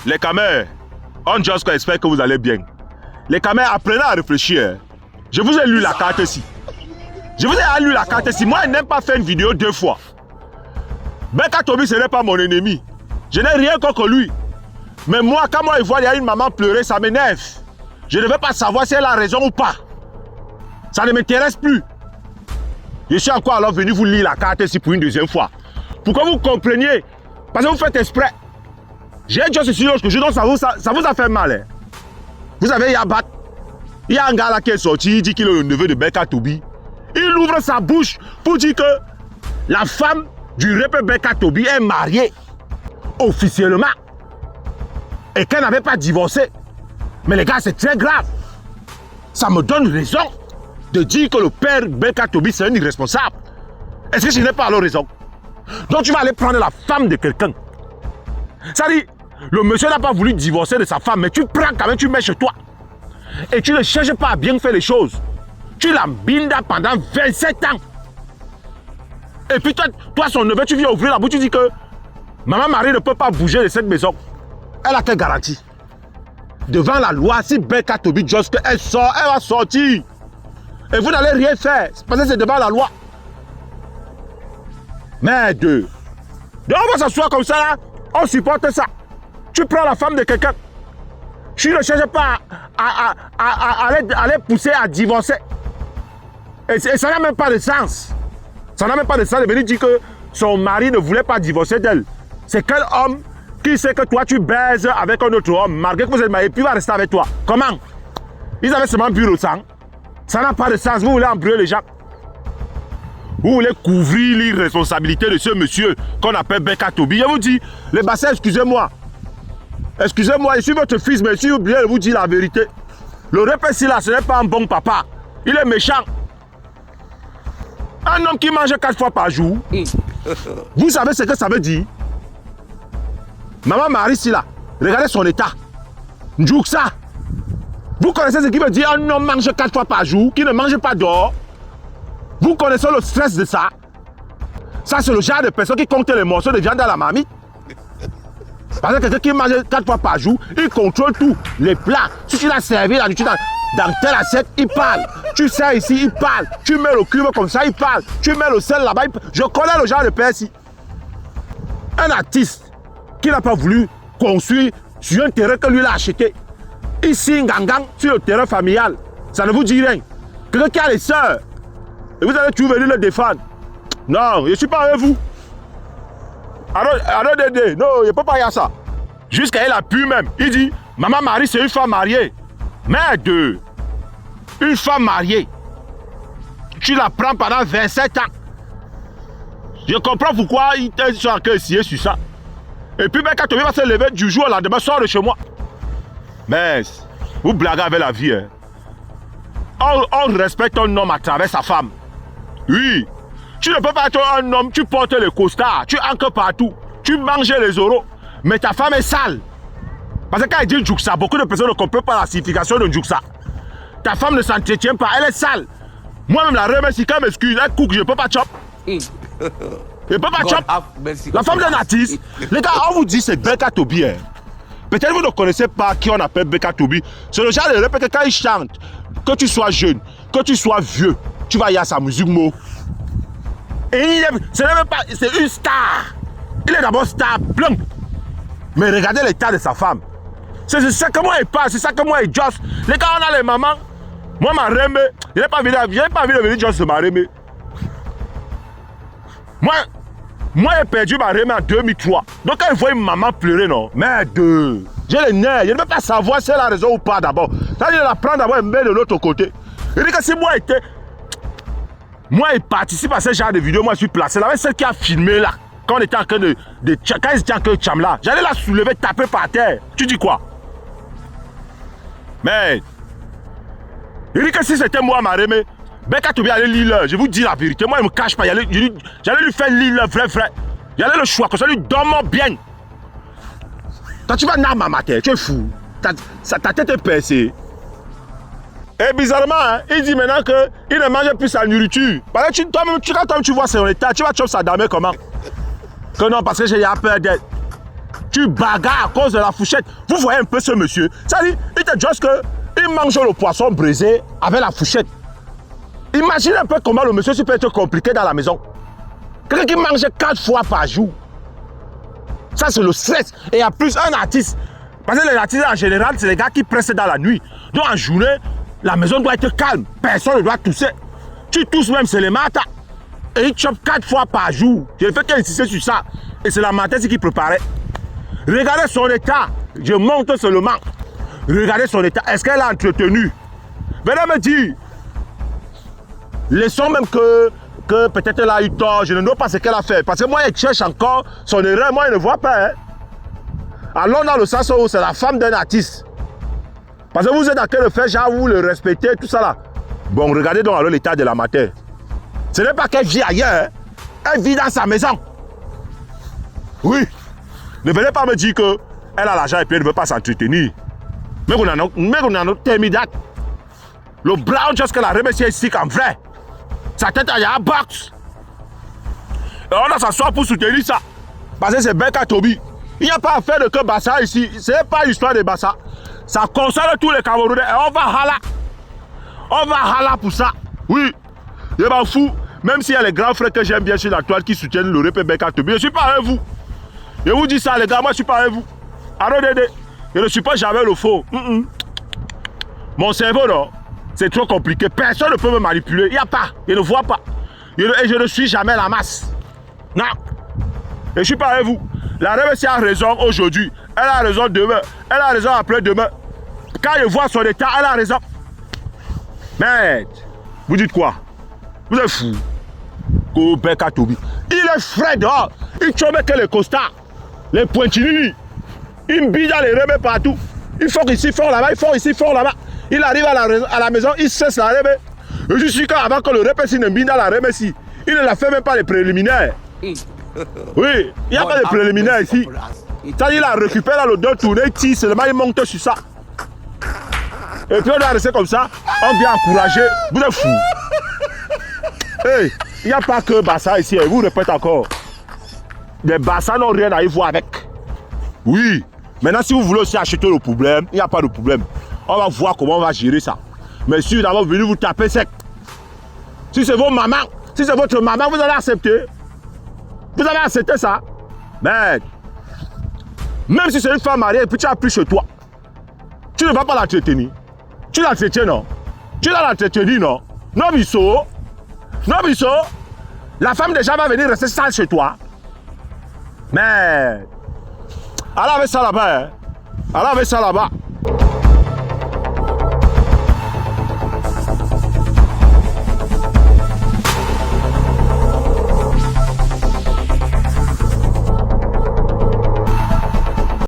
Les camers, on just espère que vous allez bien. Les camers, apprenez à réfléchir. Je vous ai lu la carte ici. Je vous ai lu la carte ici. Moi, je n'aime pas faire une vidéo 2 fois. Becca Toby, ce n'est pas mon ennemi. Je n'ai rien contre lui. Mais moi, quand moi, je vois il y a une maman pleurer, ça m'énerve. Je ne veux pas savoir si elle a raison ou pas. Ça ne m'intéresse plus. Je suis encore alors venu vous lire la carte ici pour une deuxième fois. Pour que vous compreniez. Parce que vous faites exprès. J'ai déjà ce silence que je donc ça vous a fait mal. Hein. Vous avez Yabat. Il y a un gars là qui est sorti, il dit qu'il est le neveu de Becca Toby. Il ouvre sa bouche pour dire que la femme du rappeur Becca Toby est mariée officiellement. Et qu'elle n'avait pas divorcé. Mais les gars, c'est très grave. Ça me donne raison de dire que le père Becca Toby, c'est un irresponsable. Est-ce que je n'ai pas alors raison? Donc tu vas aller prendre la femme de quelqu'un. Ça dit, le monsieur n'a pas voulu divorcer de sa femme, mais tu prends quand même, tu mets chez toi. Et tu ne cherches pas à bien faire les choses. Tu la bindas pendant 27 ans. Et puis toi, son neveu, tu viens ouvrir la bouche, tu dis que Maman Marie ne peut pas bouger de cette maison. Elle a quelle garantie? Devant la loi, si Becca Toby Jones, elle sort, elle va sortir. Et vous n'allez rien faire, parce que c'est devant la loi. Merde. Donc on va s'asseoir comme ça là, on supporte ça. Tu prends la femme de quelqu'un. Tu ne cherches pas à les pousser à divorcer. Et ça n'a même pas de sens. Ça n'a même pas de sens de venir dire que son mari ne voulait pas divorcer d'elle. C'est quel homme qui sait que toi tu baises avec un autre homme, malgré que vous êtes marié, puis il va rester avec toi? Comment? Ils avaient seulement bu le sang. Ça n'a pas de sens. Vous voulez embrouiller les gens. Vous voulez couvrir l'irresponsabilité de ce monsieur qu'on appelle Becca Toby. Je vous dis, les bassins, excusez-moi. Excusez-moi, je suis votre fils, mais si vous oubliez de vous dire la vérité. Le repère là, ce n'est pas un bon papa. Il est méchant. Un homme qui mange 4 fois par jour. Vous savez ce que ça veut dire? Maman Marie, là, regardez son état. Ndjouksa. Vous connaissez ce qui veut dire un homme mange 4 fois par jour, qui ne mange pas dehors? Vous connaissez le stress de ça? Ça, c'est le genre de personne qui compte les morceaux de viande dans la marmite. Parce que quelqu'un qui mange 4 fois par jour, il contrôle tout. Les plats. Si tu l'as servi la nourriture dans telle assiette, il parle. Tu sers ici, il parle. Tu mets le cube comme ça, il parle. Tu mets le sel là-bas, il parle. Je connais le genre de père ici. Un artiste qui n'a pas voulu construire sur un terrain que lui l'a acheté. Ici, Ngangang, sur le terrain familial. Ça ne vous dit rien. Quelqu'un qui a les sœurs. Et vous allez toujours venir le défendre. Non, je ne suis pas avec vous. Alors, non, il ne peut pas y avoir ça. Jusqu'à elle a pu même. Il dit, Maman Marie, c'est une femme mariée. Merde. Une femme mariée. Tu la prends pendant 27 ans. Je comprends pourquoi il t'a dit sur ça. Et puis, quand tu vas se lever du jour au lendemain, sors de chez moi. Mais, vous blaguez avec la vie. Hein. On respecte un homme à travers sa femme. Oui. Tu ne peux pas être un homme, tu portes les costards, tu ancres partout, tu manges les euros, mais ta femme est sale. Parce que quand il dit Ndjouksa, beaucoup de personnes ne comprennent pas la signification de Ndjouksa. Ta femme ne s'entretient pas, elle est sale. Moi-même, la remercie, quand elle m'excuse, elle cook, je ne peux pas chop. Je ne peux pas chop. La femme d'un artiste. Les gars, on vous dit c'est Becca Toby. Hein. Peut-être vous ne connaissez pas qui on appelle Becca Toby. C'est le genre de répète que quand il chante, que tu sois jeune, que tu sois vieux, tu vas y avoir sa musique mot. Et ce n'est même pas, c'est une star. Il est d'abord star blanc. Mais regardez l'état de sa femme. C'est ça que moi il parle, c'est ça que moi il josse. Les gars, on a les mamans. Moi, ma remé, je n'ai pas envie de venir josse de ma remé. Moi, j'ai perdu ma remé en 2003. Donc quand il voit une maman pleurer, non, merde. J'ai les nerfs, je ne veux pas savoir si elle a raison ou pas d'abord. C'est-à-dire la prendre d'abord et me mettre de l'autre côté. Il dit que si moi, il participe à ce genre de vidéos, moi je suis placé là, avec celle qui a filmé là, quand on était en train quand ils étaient en train de cham là, j'allais la soulever, taper par terre. Tu dis quoi? Mais, il dit que si c'était moi, ma remé, Becca Toby allait lire, je vous dis la vérité, moi il ne me cache pas, j'allais lui faire lire vrai. J'allais le choix, comme ça lui donne bien. Quand tu vas n'arme à ma tête, tu es fou. Ta tête est percée. Et bizarrement, hein, il dit maintenant qu'il ne mange plus sa nourriture. Parce que toi-même, quand tu vois son état, tu vas choper sa dame comment? Que non, parce que j'ai peur d'elle. Tu bagarres à cause de la fourchette. Vous voyez un peu ce monsieur. Ça dit, il te dit qu'il mange le poisson brisé avec la fourchette. Imagine un peu comment le monsieur peut être compliqué dans la maison. Quelqu'un qui mange 4 fois par jour. Ça, c'est le stress. Et en plus, un artiste. Parce que les artistes, en général, c'est les gars qui pressent dans la nuit. Donc, en journée, la maison doit être calme. Personne ne doit tousser. Tu tousses même, c'est les matins. Et il chope 4 fois par jour. Je ne fais qu'insister sur ça. Et c'est la matin qui préparait. Regardez son état. Je monte seulement. Regardez son état. Est-ce qu'elle a entretenu? Venez me dire. Laissons même que peut-être elle a eu tort. Je ne sais pas ce qu'elle a fait. Parce que moi, elle cherche encore son erreur. Moi, je ne vois pas. Hein. Allons dans le sens où c'est la femme d'un artiste. Parce que vous êtes en train de faire genre, vous le respectez, tout ça là. Bon, regardez donc alors l'état de la mater. Ce n'est pas qu'elle vit ailleurs. Hein. Elle vit dans sa maison. Oui. Ne venez pas me dire qu'elle a l'argent et puis elle ne veut pas s'entretenir. Mais on a notre terminat. Le brown, juste qu'elle a remercié ici qu'en vrai. Sa tête, il y a un box. Et on a s'asseoir pour soutenir ça. Parce que c'est Beka Tobi. Il n'y a pas affaire de que Bassa ici. Ce n'est pas l'histoire de Bassa. Ça concerne tous les Camerounais. Et on va hala. On va hala pour ça. Oui. Je m'en fous. Même s'il y a les grands frères que j'aime bien sur la toile qui soutiennent le rap Beka Tobi. Je ne suis pas avec vous. Je vous dis ça, les gars. Moi, je ne suis pas avec vous. Arrêtez. Je ne suis pas jamais le faux. Mon cerveau, non. C'est trop compliqué. Personne ne peut me manipuler. Il n'y a pas. Je ne vois pas. Et je ne suis jamais la masse. Non. Et je ne suis pas avec vous. La RMC a raison aujourd'hui. Elle a raison demain. Elle a raison après-demain. Quand je vois son état, elle a raison. Merde. Vous dites quoi? Vous êtes fou. Beka Tobi. Il est frais dehors. Il chope que les costards. Les pointillis. Il bille dans les remets partout. Il faut ici, fort là-bas. Il faut ici, fort là-bas. Il arrive à la maison, il cesse la remè. Je suis qu'avant que le repère ne bille dans la remè ici. Il ne la fait même pas les préliminaires. Oui, il n'y a pas de préliminaires ici. Ça, il a récupéré le dos tourné, il tire seulement, il monte sur ça. Et puis on doit rester comme ça, on vient encourager. Vous êtes fous. Hey, il n'y a pas que Bassa ici, vous répétez encore. Les Bassa n'ont rien à y voir avec. Oui, maintenant si vous voulez aussi acheter le problème, il n'y a pas de problème. On va voir comment on va gérer ça. Mais si vous avez venu vous taper sec, si c'est vos mamans, si c'est votre maman, vous allez accepter. Vous allez accepter ça. Mais, même si c'est une femme mariée et puis tu as pris chez toi, tu ne vas pas l'entretenir. Tu l'entretiens, non? Tu l'as l'entretenir, non? Non, bisso. Non, bisso. La femme déjà va venir rester sale chez toi. Mais, allez avec ça là-bas. Hein? Allez avec ça là-bas.